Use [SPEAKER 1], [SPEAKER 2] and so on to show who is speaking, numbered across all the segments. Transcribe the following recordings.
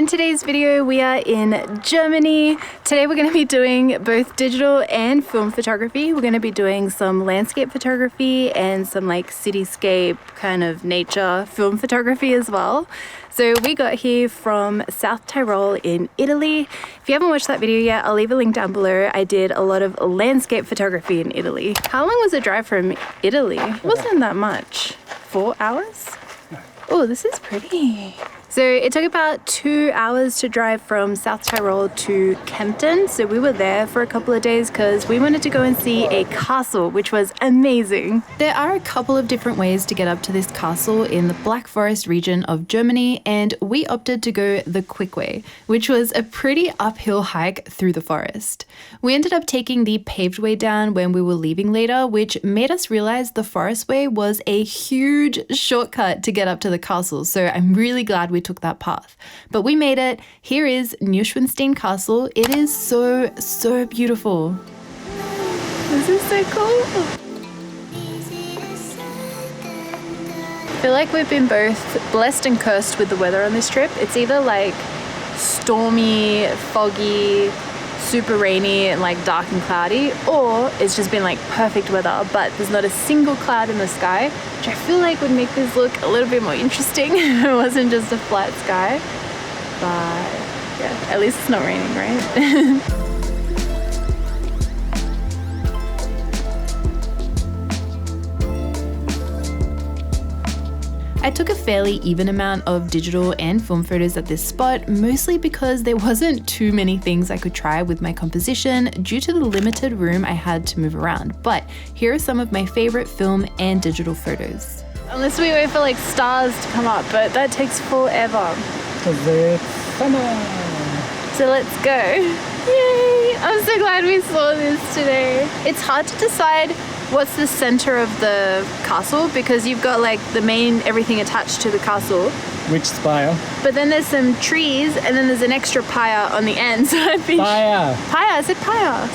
[SPEAKER 1] In today's video, we are in Germany. Today we're going to be doing both digital and film photography. We're going to be doing some landscape photography and some like cityscape kind of nature film photography as well. So we got here from South Tyrol in Italy. If you haven't watched that video yet, I'll leave a link down below. I did a lot of landscape photography in Italy. How long was the drive from Italy? It wasn't that much. 4 hours? Oh, this is pretty. So it took about 2 hours to drive from South Tyrol to Kempten. So we were there for a couple of days because we wanted to go and see a castle, which was amazing. There are a couple of different ways to get up to this castle in the Black Forest region of Germany, and we opted to go the quick way, which was a pretty uphill hike through the forest. We ended up taking the paved way down when we were leaving later, which made us realize the forest way was a huge shortcut to get up to the castle. So I'm really glad we took that path. But we made it. Here is Nanstein Castle. It is so beautiful. This is so cool. I feel like we've been both blessed and cursed with the weather on this trip. It's either like stormy, foggy, super rainy and like dark and cloudy, or it's just been like perfect weather, but there's not a single cloud in the sky, which I feel like would make this look a little bit more interesting if it wasn't just a flat sky. But yeah, at least it's not raining, right? I took a fairly even amount of digital and film photos at this spot, mostly because there wasn't too many things I could try with my composition due to the limited room I had to move around. But here are some of my favorite film and digital photos. Unless we wait for like stars to come up, but that takes forever.
[SPEAKER 2] Because it's summer.
[SPEAKER 1] So let's go. Yay! I'm so glad we saw this today. It's hard to decide what's the center of the castle because you've got like the main everything attached to the castle.
[SPEAKER 2] Which spire?
[SPEAKER 1] But then there's some trees and then there's an extra pyre on the end. So I've been
[SPEAKER 2] Pyre.
[SPEAKER 1] Pyre, I said pyre.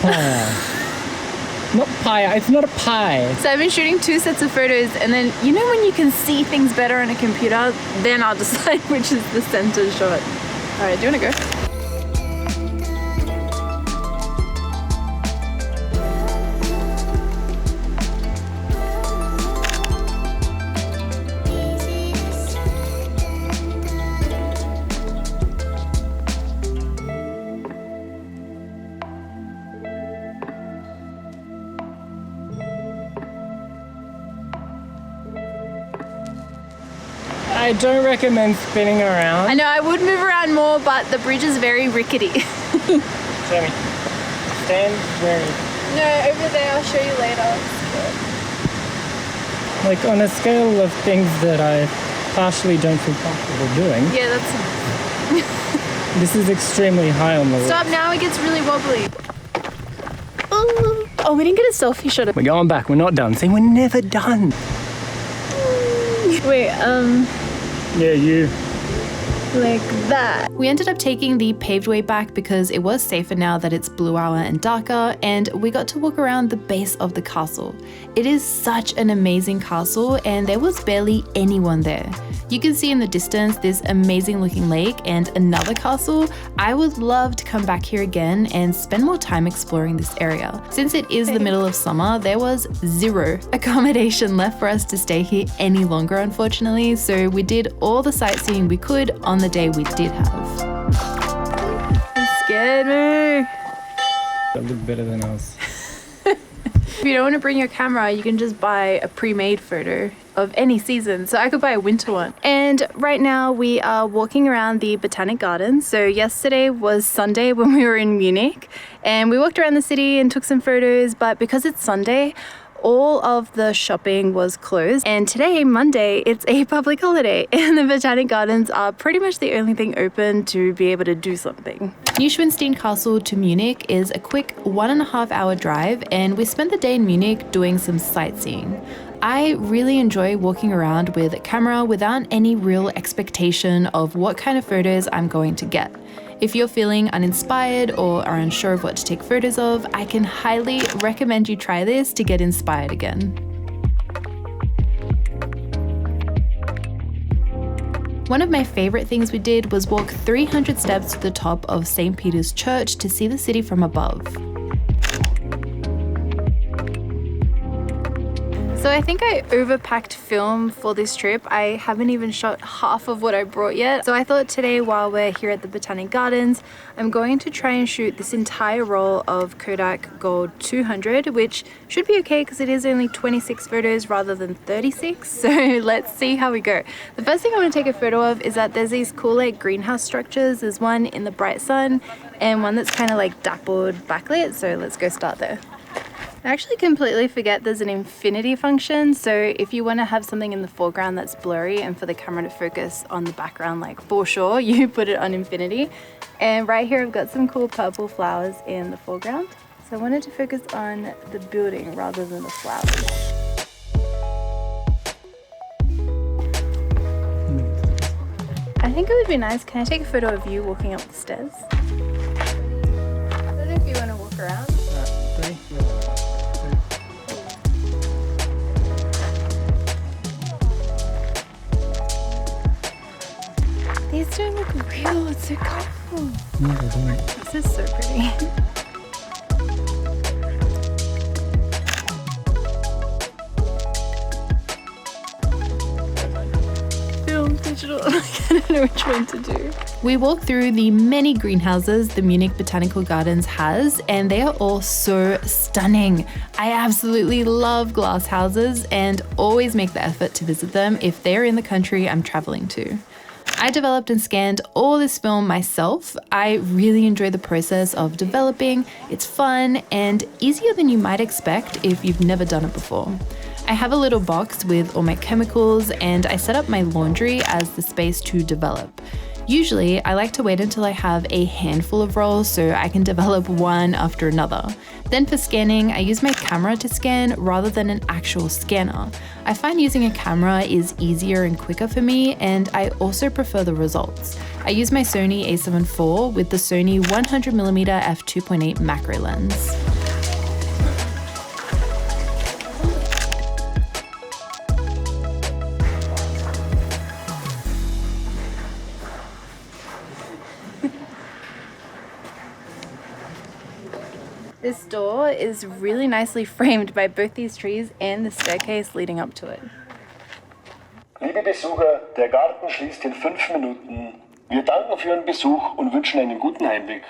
[SPEAKER 2] Pyre. Not pyre, it's not a pie.
[SPEAKER 1] So I've been shooting 2 sets of photos, and then you know when you can see things better on a computer, then I'll decide which is the center shot. Alright, do you wanna go?
[SPEAKER 2] I don't recommend spinning around.
[SPEAKER 1] I know, I would move around more, but the bridge is very rickety.
[SPEAKER 2] Show me. Stand where?
[SPEAKER 1] No, over there, I'll show you later.
[SPEAKER 2] Like on a scale of things that I partially don't feel comfortable doing.
[SPEAKER 1] Yeah, that's...
[SPEAKER 2] This is extremely high on the list.
[SPEAKER 1] Stop, now it gets really wobbly. Oh, we didn't get a selfie shot of...
[SPEAKER 2] We're going back, we're not done. See, we're never done.
[SPEAKER 1] Wait,
[SPEAKER 2] Yeah, you.
[SPEAKER 1] like that. We ended up taking the paved way back because it was safer now that it's blue hour and darker, and we got to walk around the base of the castle. It is such an amazing castle, and there was barely anyone there. You can see in the distance this amazing looking lake and another castle. I would love to come back here again and spend more time exploring this area. Since it is the middle of summer, there was zero accommodation left for us to stay here any longer, unfortunately, so we did all the sightseeing we could on the day we did have. It scared me.
[SPEAKER 2] That looked better than us.
[SPEAKER 1] If you don't want to bring your camera, you can just buy a pre-made photo of any season. So I could buy a winter one. And right now we are walking around the Botanic Gardens. So yesterday was Sunday when we were in Munich, and we walked around the city and took some photos, but because it's Sunday, all of the shopping was closed, and today, Monday, it's a public holiday and the Botanic Gardens are pretty much the only thing open to be able to do something. Nanstein Castle to Munich is a quick 1.5 hour drive, and we spent the day in Munich doing some sightseeing. I really enjoy walking around with a camera without any real expectation of what kind of photos I'm going to get. If you're feeling uninspired or are unsure of what to take photos of, I can highly recommend you try this to get inspired again. One of my favorite things we did was walk 300 steps to the top of St. Peter's Church to see the city from above. So I think I overpacked film for this trip. I haven't even shot half of what I brought yet. So I thought today, while we're here at the Botanic Gardens, I'm going to try and shoot this entire roll of Kodak Gold 200, which should be okay because it is only 26 photos rather than 36. So let's see how we go. The first thing I want to take a photo of is that there's these cool like greenhouse structures. There's one in the bright sun and one that's kind of like dappled backlit. So let's go start there. I actually completely forget there's an infinity function, so if you want to have something in the foreground that's blurry and for the camera to focus on the background, like for sure, you put it on infinity. And right here I've got some cool purple flowers in the foreground. So I wanted to focus on the building rather than the flowers. I think it would be nice, can I take a photo of you walking up the stairs? I don't know if you want to walk around. These don't look real, it's so colorful.
[SPEAKER 2] No, they don't.
[SPEAKER 1] This is so pretty. Film, digital, I don't know which one to do. We walked through the many greenhouses the Munich Botanical Gardens has, and they are all so stunning. I absolutely love glass houses and always make the effort to visit them if they're in the country I'm traveling to. I developed and scanned all this film myself. I really enjoy the process of developing. It's fun and easier than you might expect if you've never done it before. I have a little box with all my chemicals and I set up my laundry as the space to develop. Usually, I like to wait until I have a handful of rolls so I can develop one after another. Then for scanning, I use my camera to scan rather than an actual scanner. I find using a camera is easier and quicker for me, and I also prefer the results. I use my Sony a7 IV with the Sony 100mm f2.8 macro lens. This door is really nicely framed by both these trees and the staircase leading up to it.
[SPEAKER 3] Liebe Besucher, der Garten schließt in 5 Minuten. Wir danken für Ihren Besuch und wünschen einen guten Heimweg.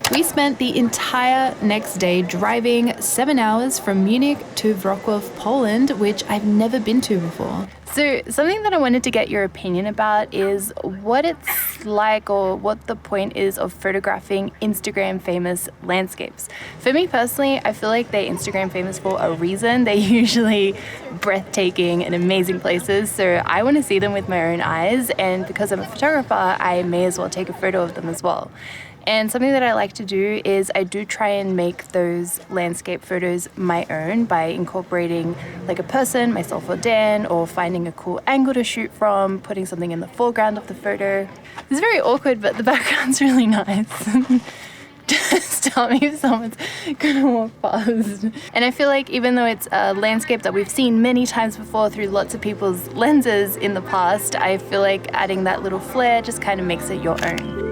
[SPEAKER 1] We spent the entire next day driving 7 hours from Munich to Wrocław, Poland, which I've never been to before. So something that I wanted to get your opinion about is what it's like or what the point is of photographing Instagram famous landscapes. For me personally, I feel like they're Instagram famous for a reason. They're usually breathtaking and amazing places, so I want to see them with my own eyes, and because I'm a photographer, I may as well take a photo of them as well. And something that I like to do is I do try and make those landscape photos my own by incorporating like a person, myself or Dan, or finding a cool angle to shoot from, putting something in the foreground of the photo. It's very awkward, but the background's really nice. Just tell me if someone's gonna walk past. And I feel like even though it's a landscape that we've seen many times before through lots of people's lenses in the past, I feel like adding that little flair just kind of makes it your own.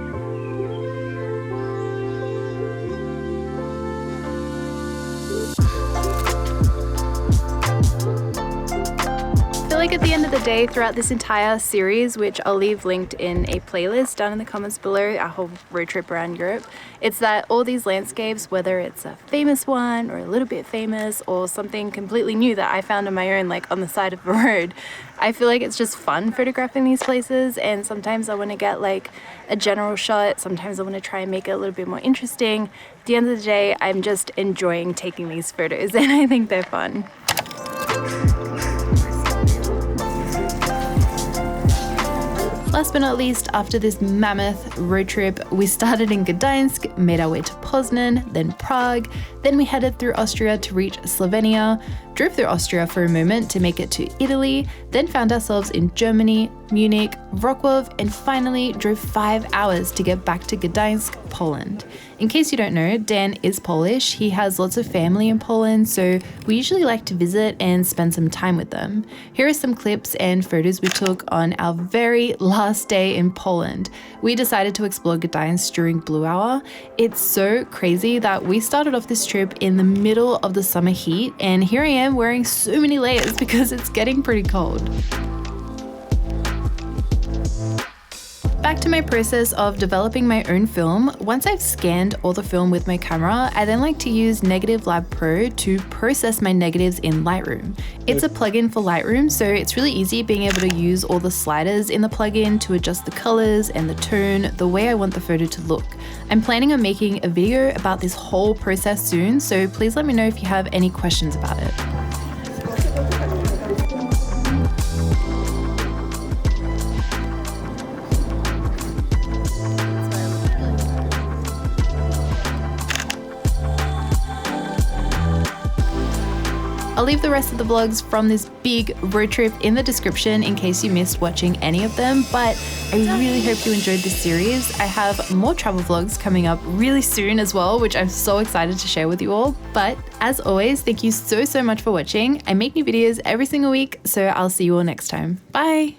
[SPEAKER 1] I feel like at the end of the day, throughout this entire series, which I'll leave linked in a playlist down in the comments below, our whole road trip around Europe, it's that all these landscapes, whether it's a famous one or a little bit famous or something completely new that I found on my own, like on the side of the road, I feel like it's just fun photographing these places, and sometimes I want to get like a general shot, sometimes I want to try and make it a little bit more interesting. At the end of the day, I'm just enjoying taking these photos and I think they're fun. Last but not least, after this mammoth road trip, we started in Gdańsk, made our way to Poznan, then Prague, then we headed through Austria to reach Slovenia, drove through Austria for a moment to make it to Italy, then found ourselves in Germany, Munich, Wrocław, and finally drove 5 hours to get back to Gdańsk, Poland. In case you don't know, Dan is Polish. He has lots of family in Poland, so we usually like to visit and spend some time with them. Here are some clips and photos we took on our very last day in Poland. We decided to explore Gdańsk during Blue Hour. It's so crazy that we started off this trip in the middle of the summer heat, and here I am wearing so many layers because it's getting pretty cold. Back to my process of developing my own film. Once I've scanned all the film with my camera, I then like to use Negative Lab Pro to process my negatives in Lightroom. It's a plugin for Lightroom, so it's really easy being able to use all the sliders in the plugin to adjust the colors and the tone the way I want the photo to look. I'm planning on making a video about this whole process soon, so please let me know if you have any questions about it. I'll leave the rest of the vlogs from this big road trip in the description in case you missed watching any of them, but I really hope you enjoyed this series. I have more travel vlogs coming up really soon as well, which I'm so excited to share with you all. But as always, thank you so much for watching. I make new videos every single week, so I'll see you all next time. Bye!